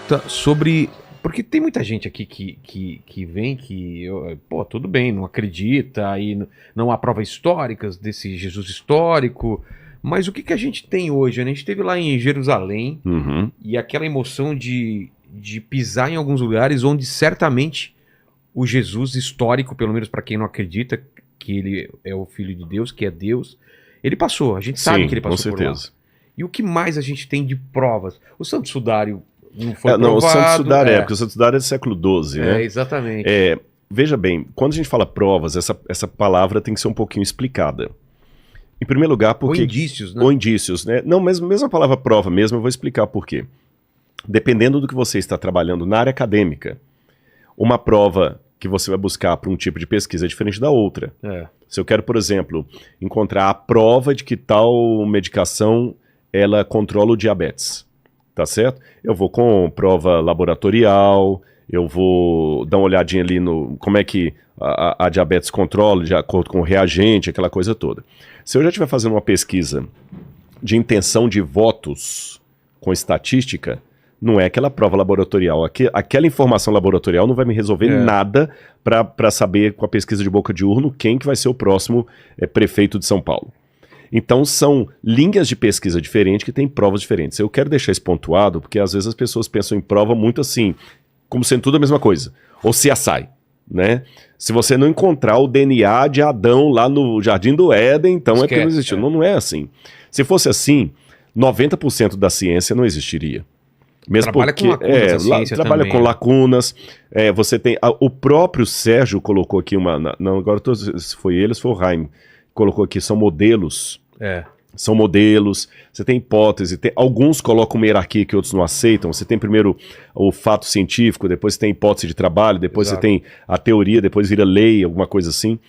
pergunta sobre... Porque tem muita gente aqui que vem tudo bem, não acredita, aí não há provas históricas desse Jesus histórico, mas o que a gente tem hoje? A gente esteve lá em Jerusalém e aquela emoção de pisar em alguns lugares onde certamente o Jesus histórico, pelo menos para quem não acredita que ele é o Filho de Deus, que é Deus, ele passou, a gente sabe que ele passou por lá. E o que mais a gente tem de provas? O Santo Sudário não foi provado. O Santo Sudário porque o Santo Sudário é do século XII, né? Exatamente. Veja bem, quando a gente fala provas, essa palavra tem que ser um pouquinho explicada. Em primeiro lugar, porque... Ou indícios, né? Ou indícios, né? Não, mesmo a palavra prova mesmo, eu vou explicar por quê. Dependendo do que você está trabalhando na área acadêmica, uma prova que você vai buscar para um tipo de pesquisa é diferente da outra. Se eu quero, por exemplo, encontrar a prova de que tal medicação ela controla o diabetes, tá certo? Eu vou com prova laboratorial, eu vou dar uma olhadinha ali no como é que a diabetes controla, de acordo com o reagente, aquela coisa toda. Se eu já estiver fazendo uma pesquisa de intenção de votos com estatística, não é aquela prova laboratorial. Aquela informação laboratorial não vai me resolver nada para saber com a pesquisa de boca de urno quem que vai ser o próximo prefeito de São Paulo. Então são linhas de pesquisa diferentes que têm provas diferentes. Eu quero deixar isso pontuado porque às vezes as pessoas pensam em prova muito assim, como sendo tudo a mesma coisa. Ou CSI, né? Se você não encontrar o DNA de Adão lá no Jardim do Éden, então é porque não existiu. Não é assim. Se fosse assim, 90% da ciência não existiria. Mesmo trabalha porque, com lacunas a ciência trabalha também, com lacunas. Você tem o próprio Sérgio colocou aqui agora se foi ele, se foi o Jaime, colocou aqui, são modelos. São modelos, você tem hipótese, alguns colocam uma hierarquia que outros não aceitam. Você tem primeiro o fato científico, depois você tem hipótese de trabalho, depois você tem a teoria, depois vira lei, alguma coisa assim.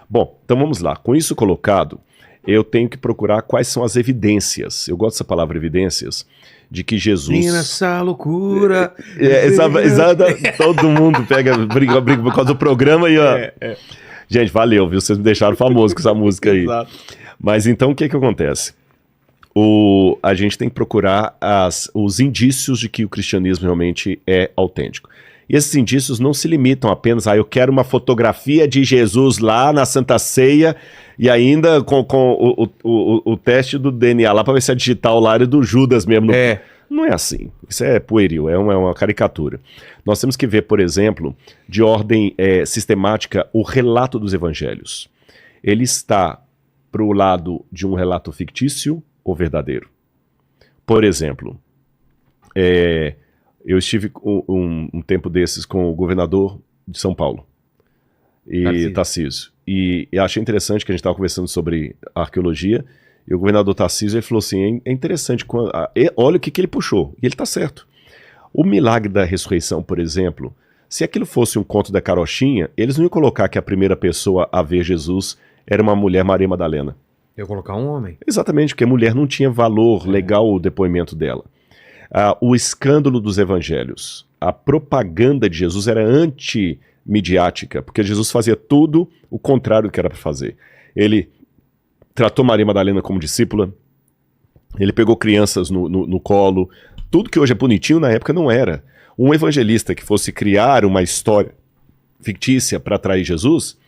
Bom, então vamos lá. Com isso colocado, eu tenho que procurar quais são as evidências. Eu gosto dessa palavra evidências, de que Jesus... Nessa loucura... Todo mundo briga por causa do programa e ó... Gente, valeu, viu? Vocês me deixaram famoso com essa música aí. Mas então o que acontece? A gente tem que procurar os indícios de que o cristianismo realmente é autêntico. E esses indícios não se limitam apenas a eu quero uma fotografia de Jesus lá na Santa Ceia e ainda com o teste do DNA lá para ver se é digital lá é do Judas mesmo. Não é assim. Isso é pueril, é uma caricatura. Nós temos que ver, por exemplo, de ordem sistemática, o relato dos evangelhos. Ele está para o lado de um relato fictício ou verdadeiro. Por exemplo, eu estive um tempo desses com o governador de São Paulo, Tarcísio. E achei interessante que a gente estava conversando sobre arqueologia, e o governador Tarcísio ele falou assim, é interessante, olha o que ele puxou, e ele está certo. O milagre da ressurreição, por exemplo, se aquilo fosse um conto da carochinha, eles não iam colocar que a primeira pessoa a ver Jesus era uma mulher, Maria Madalena. Eu colocar um homem. Exatamente, porque a mulher não tinha valor legal o depoimento dela. O escândalo dos evangelhos, a propaganda de Jesus era anti-midiática, porque Jesus fazia tudo o contrário do que era para fazer. Ele tratou Maria Madalena como discípula, ele pegou crianças no colo, tudo que hoje é bonitinho na época não era. Um evangelista que fosse criar uma história fictícia para atrair Jesus,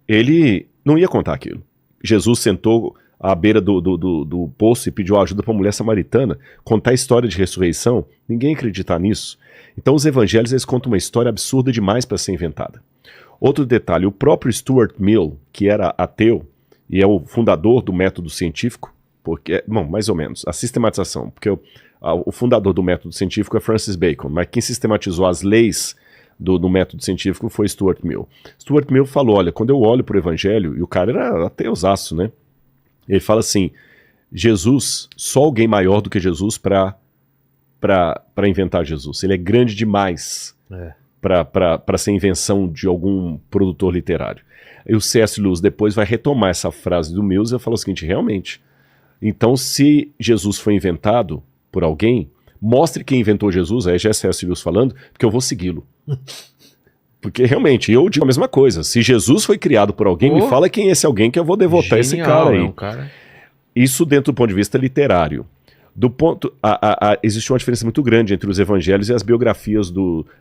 ele não ia contar aquilo. Jesus sentou à beira do poço e pediu ajuda para uma mulher samaritana. Contar a história de ressurreição, ninguém acredita nisso. Então os evangelhos eles contam uma história absurda demais para ser inventada. Outro detalhe, o próprio Stuart Mill, que era ateu e é o fundador do método científico, mais ou menos, a sistematização, porque o fundador do método científico é Francis Bacon, mas quem sistematizou as leis do método científico foi Stuart Mill. Stuart Mill falou, olha, quando eu olho para o evangelho, e o cara era ateusaço, né? Ele fala assim, Jesus, só alguém maior do que Jesus para inventar Jesus. Ele é grande demais para ser invenção de algum produtor literário. E o C.S. Lewis depois vai retomar essa frase do Mills e fala o seguinte, realmente, então se Jesus foi inventado por alguém, mostre quem inventou Jesus, aí já é C.S. Lewis falando, porque eu vou segui-lo. Porque realmente, eu digo a mesma coisa. Se Jesus foi criado por alguém, me fala quem é esse alguém que eu vou devotar esse cara aí. Cara. Isso dentro do ponto de vista literário. Existe uma diferença muito grande entre os evangelhos e as biografias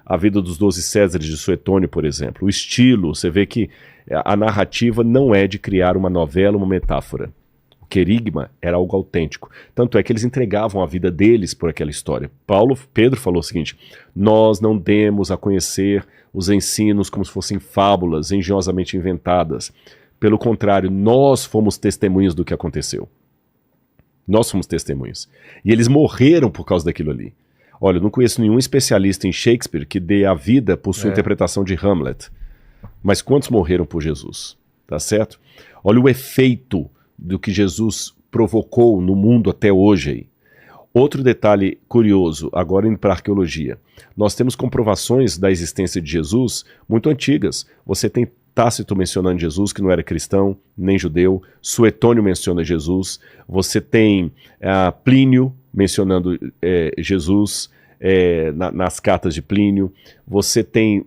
A Vida dos 12 Césares de Suetônio, por exemplo. O estilo, você vê que a narrativa não é de criar uma novela, uma metáfora. O querigma era algo autêntico. Tanto é que eles entregavam a vida deles por aquela história. Pedro falou o seguinte: nós não demos a conhecer os ensinos como se fossem fábulas engenhosamente inventadas. Pelo contrário, nós fomos testemunhas do que aconteceu. Nós somos testemunhas. E eles morreram por causa daquilo ali. Olha, eu não conheço nenhum especialista em Shakespeare que dê a vida por sua interpretação de Hamlet. Mas quantos morreram por Jesus? Tá certo? Olha o efeito do que Jesus provocou no mundo até hoje aí. Outro detalhe curioso, agora indo para a arqueologia. Nós temos comprovações da existência de Jesus muito antigas. Você tem Tácito mencionando Jesus, que não era cristão, nem judeu. Suetônio menciona Jesus. Você tem Plínio mencionando Jesus nas cartas de Plínio. Você tem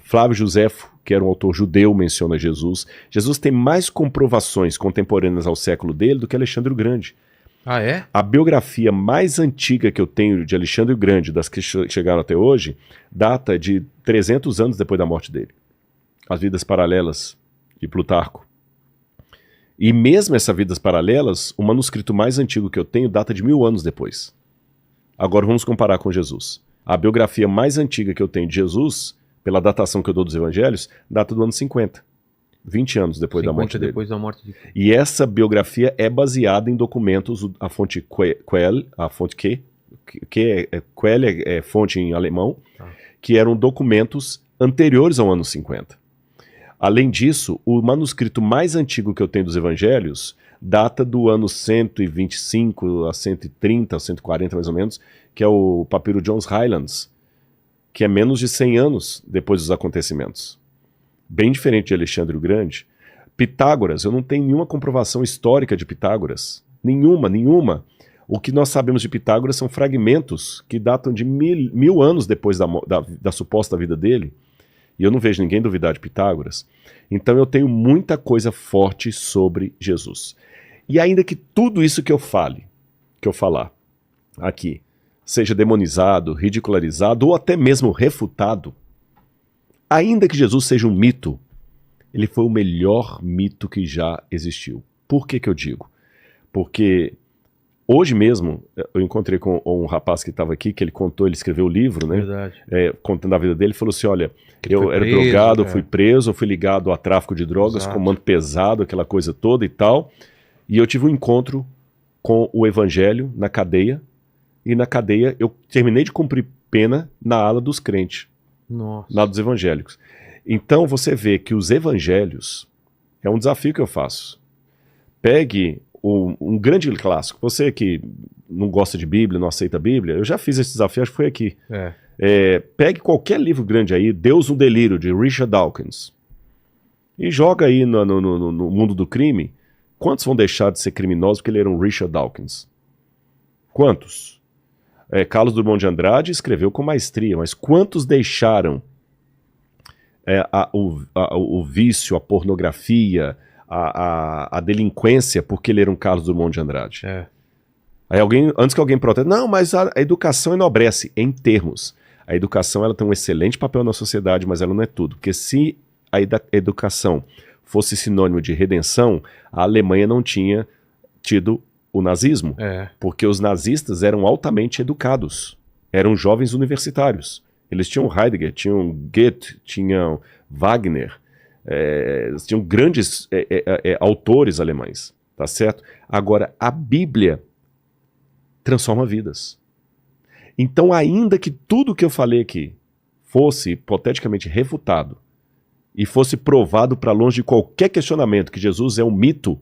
Flávio Josefo, que era um autor judeu, menciona Jesus. Jesus tem mais comprovações contemporâneas ao século dele do que Alexandre o Grande. Ah, é? A biografia mais antiga que eu tenho de Alexandre o Grande, das que chegaram até hoje, data de 300 anos depois da morte dele. As Vidas Paralelas de Plutarco. E mesmo essas Vidas Paralelas, o manuscrito mais antigo que eu tenho data de 1000 anos depois. Agora vamos comparar com Jesus. A biografia mais antiga que eu tenho de Jesus, pela datação que eu dou dos evangelhos, data do ano 50. 20 anos depois da morte dele. Depois da morte de... E essa biografia é baseada em documentos, a fonte Quell, a fonte Quell é fonte em alemão, que eram documentos anteriores ao ano 50. Além disso, o manuscrito mais antigo que eu tenho dos evangelhos data do ano 125 a 130, a 140 mais ou menos, que é o papiro John's Highlands, que é menos de 100 anos depois dos acontecimentos. Bem diferente de Alexandre o Grande. Pitágoras, eu não tenho nenhuma comprovação histórica de Pitágoras. Nenhuma. O que nós sabemos de Pitágoras são fragmentos que datam de mil anos depois da suposta vida dele. E eu não vejo ninguém duvidar de Pitágoras. Então eu tenho muita coisa forte sobre Jesus. E ainda que tudo isso que eu falar aqui, seja demonizado, ridicularizado ou até mesmo refutado, ainda que Jesus seja um mito, ele foi o melhor mito que já existiu. Por que eu digo? Porque hoje mesmo eu encontrei com um rapaz que estava aqui, que ele escreveu o livro, né? Verdade. Contando a vida dele, falou assim, olha, eu era drogado, fui preso, fui ligado a tráfico de drogas, comando pesado, aquela coisa toda e tal, e eu tive um encontro com o evangelho na cadeia, e na cadeia eu terminei de cumprir pena na ala dos crentes. Nossa. Na dos evangélicos. Então você vê que os evangelhos é um desafio que eu faço. Pegue um grande clássico. Você que não gosta de Bíblia, não aceita a Bíblia, eu já fiz esse desafio, acho que foi aqui. Pegue qualquer livro grande aí, Deus no Delírio, de Richard Dawkins, e joga aí no mundo do crime. Quantos vão deixar de ser criminosos porque leram Richard Dawkins? Quantos? Carlos Drummond de Andrade escreveu com maestria, mas quantos deixaram o vício, a pornografia, a delinquência porque leram Carlos Drummond de Andrade? Aí antes que alguém proteste, não, mas a educação enobrece, em termos. A educação ela tem um excelente papel na sociedade, mas ela não é tudo. Porque se a educação fosse sinônimo de redenção, a Alemanha não tinha tido o nazismo, porque os nazistas eram altamente educados, eram jovens universitários. Eles tinham Heidegger, tinham Goethe, tinham Wagner, tinham grandes autores alemães, tá certo? Agora, a Bíblia transforma vidas. Então, ainda que tudo que eu falei aqui fosse hipoteticamente refutado e fosse provado para longe de qualquer questionamento que Jesus é um mito,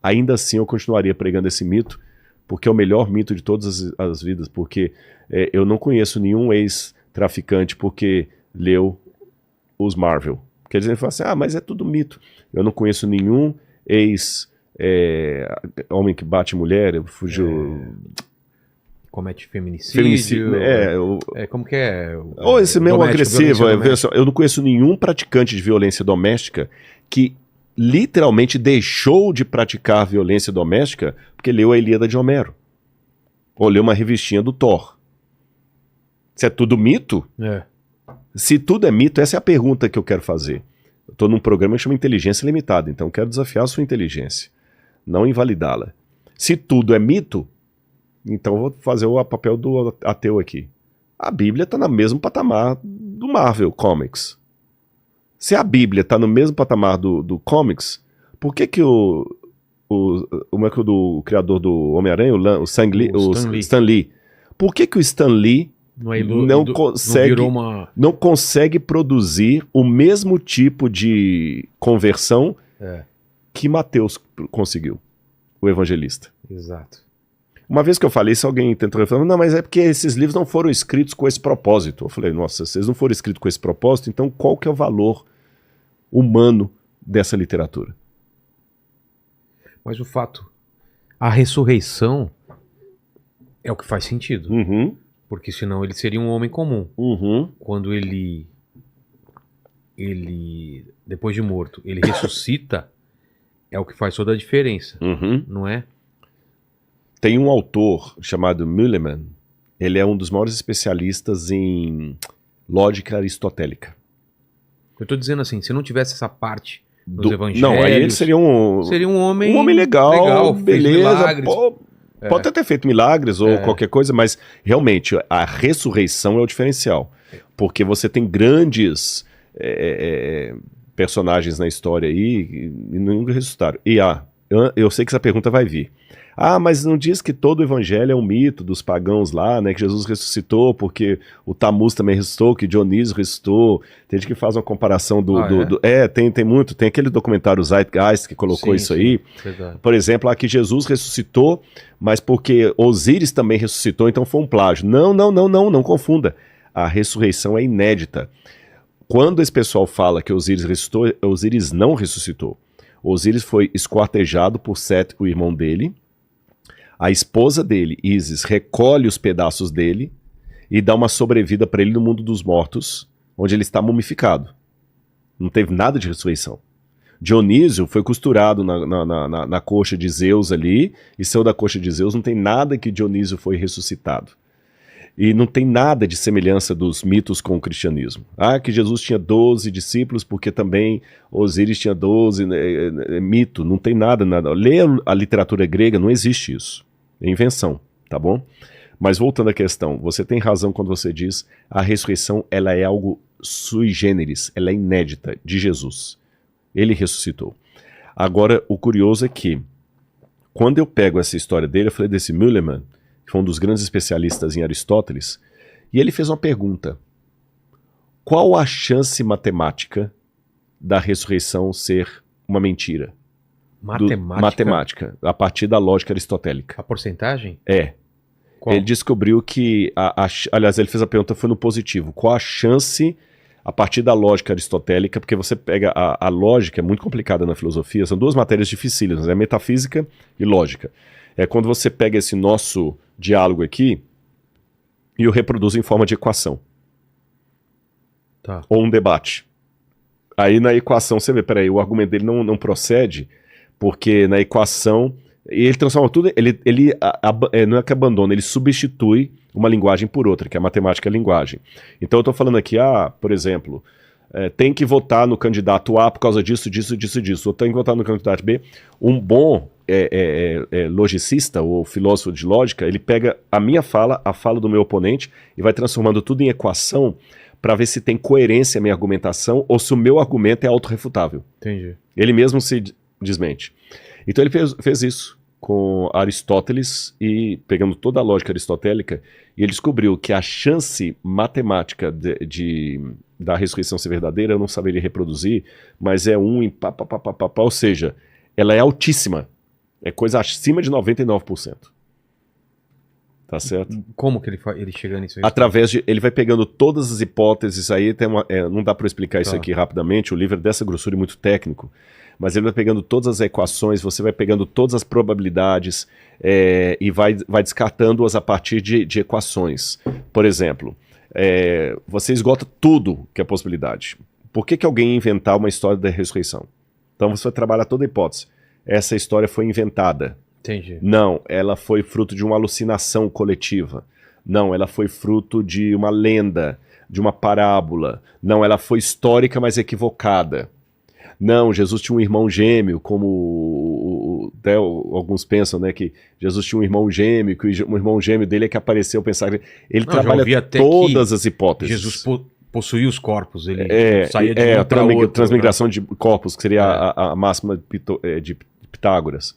ainda assim eu continuaria pregando esse mito, porque é o melhor mito de todas as vidas, porque eu não conheço nenhum ex-traficante porque leu os Marvel. Quer dizer, ele fala assim, mas é tudo mito. Eu não conheço nenhum homem que bate mulher, fugiu... Comete feminicídio. Como que é? Ou esse mesmo agressivo. Eu não conheço nenhum praticante de violência doméstica que literalmente deixou de praticar violência doméstica porque leu a Ilíada de Homero. Ou leu uma revistinha do Thor. Se é tudo mito? Se tudo é mito, essa é a pergunta que eu quero fazer. Eu estou num programa que chama Inteligência Limitada, então eu quero desafiar a sua inteligência, não invalidá-la. Se tudo é mito, então eu vou fazer o papel do ateu aqui. A Bíblia está no mesmo patamar do Marvel Comics. Se a Bíblia está no mesmo patamar do Comics, por que o criador do Homem-Aranha, o Stan Lee, por que o Stan Lee não consegue produzir o mesmo tipo de conversão que Mateus conseguiu, o evangelista? Exato. Uma vez que eu falei isso, alguém tentou falar, não, mas é porque esses livros não foram escritos com esse propósito. Eu falei, nossa, se eles não foram escritos com esse propósito, então qual que é o valor humano dessa literatura? Mas o fato, a ressurreição é o que faz sentido. Porque senão ele seria um homem comum. Quando ele, depois de morto, ele ressuscita, é o que faz toda a diferença, não é? Tem um autor chamado Müllermann, ele é um dos maiores especialistas em lógica aristotélica. Eu tô dizendo assim, se não tivesse essa parte dos evangelhos... Não, aí ele seria um homem legal, beleza, pode até ter feito milagres ou qualquer coisa, mas realmente a ressurreição é o diferencial. Porque você tem grandes personagens na história aí e nunca ressuscitaram. E eu sei que essa pergunta vai vir. Mas não diz que todo o evangelho é um mito dos pagãos lá, né? Que Jesus ressuscitou porque o Tammuz também ressuscitou, que Dionísio ressuscitou. Tem gente que faz uma comparação tem muito. Tem aquele documentário Zeitgeist que colocou isso aí. Verdade. Por exemplo, aqui Jesus ressuscitou, mas porque Osíris também ressuscitou, então foi um plágio. Não confunda. A ressurreição é inédita. Quando esse pessoal fala que Osíris ressuscitou, Osíris não ressuscitou. Osíris foi esquartejado por Sete, o irmão dele. A esposa dele, Ísis, recolhe os pedaços dele e dá uma sobrevida para ele no mundo dos mortos, onde ele está mumificado. Não teve nada de ressurreição. Dionísio foi costurado na coxa de Zeus ali, e saiu da coxa de Zeus, não tem nada que Dionísio foi ressuscitado. E não tem nada de semelhança dos mitos com o cristianismo. Que Jesus tinha 12 discípulos, porque também Osíris tinha 12, mito, não tem nada. Lê a literatura grega, não existe isso. É invenção, tá bom? Mas voltando à questão, você tem razão quando você diz a ressurreição ela é algo sui generis, ela é inédita de Jesus. Ele ressuscitou. Agora, o curioso é que, quando eu pego essa história dele, eu falei desse Müllermann, que foi um dos grandes especialistas em Aristóteles, e ele fez uma pergunta. Qual a chance matemática da ressurreição ser uma mentira? Matemática, a partir da lógica aristotélica. A porcentagem? Qual? Ele descobriu que, aliás, ele fez a pergunta, foi no positivo. Qual a chance, a partir da lógica aristotélica, porque você pega a lógica, é muito complicada na filosofia, são duas matérias dificílimas, metafísica e lógica. É quando você pega esse nosso diálogo aqui e o reproduz em forma de equação. Tá. Ou um debate. Aí na equação, você vê, peraí, o argumento dele não procede, porque na equação, ele transforma tudo, ele não é que abandona, ele substitui uma linguagem por outra, que é a matemática e a linguagem. Então eu estou falando aqui, por exemplo, tem que votar no candidato A por causa disso, ou tem que votar no candidato B. Um bom logicista ou filósofo de lógica, ele pega a minha fala, a fala do meu oponente e vai transformando tudo em equação para ver se tem coerência a minha argumentação ou se o meu argumento é autorrefutável. Entendi. Ele mesmo se desmente. Então ele fez isso com Aristóteles e pegando toda a lógica aristotélica, e ele descobriu que a chance matemática da ressurreição ser verdadeira, eu não saberia reproduzir, mas é 1 em ou seja, ela é altíssima. É coisa acima de 99%. Tá certo? Como que ele chega nisso aí? Através de... Ele vai pegando todas as hipóteses aí, não dá para explicar isso aqui rapidamente, o livro é dessa grossura e muito técnico, mas ele vai pegando todas as equações, você vai pegando todas as probabilidades e vai descartando-as a partir de equações. Por exemplo, você esgota tudo que é possibilidade. Por que alguém ia inventar uma história da ressurreição? Então você vai trabalhar toda a hipótese. Essa história foi inventada. Entendi. Não, ela foi fruto de uma alucinação coletiva. Não, ela foi fruto de uma lenda, de uma parábola. Não, ela foi histórica, mas equivocada. Não, Jesus tinha um irmão gêmeo, como até alguns pensam, né, que Jesus tinha um irmão gêmeo, que o irmão gêmeo dele é que apareceu, pensar. Ele trabalha todas as hipóteses. Jesus possuía os corpos, ele saía de um para outro. Transmigração de corpos, que seria a máxima de Pitágoras.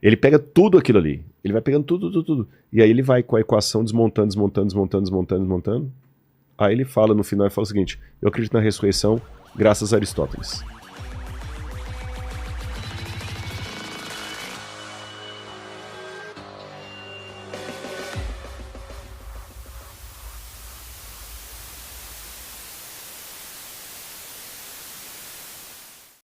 Ele pega tudo aquilo ali. Ele vai pegando tudo. E aí ele vai com a equação desmontando. Aí ele fala no final, ele fala o seguinte: eu acredito na ressurreição graças a Aristóteles.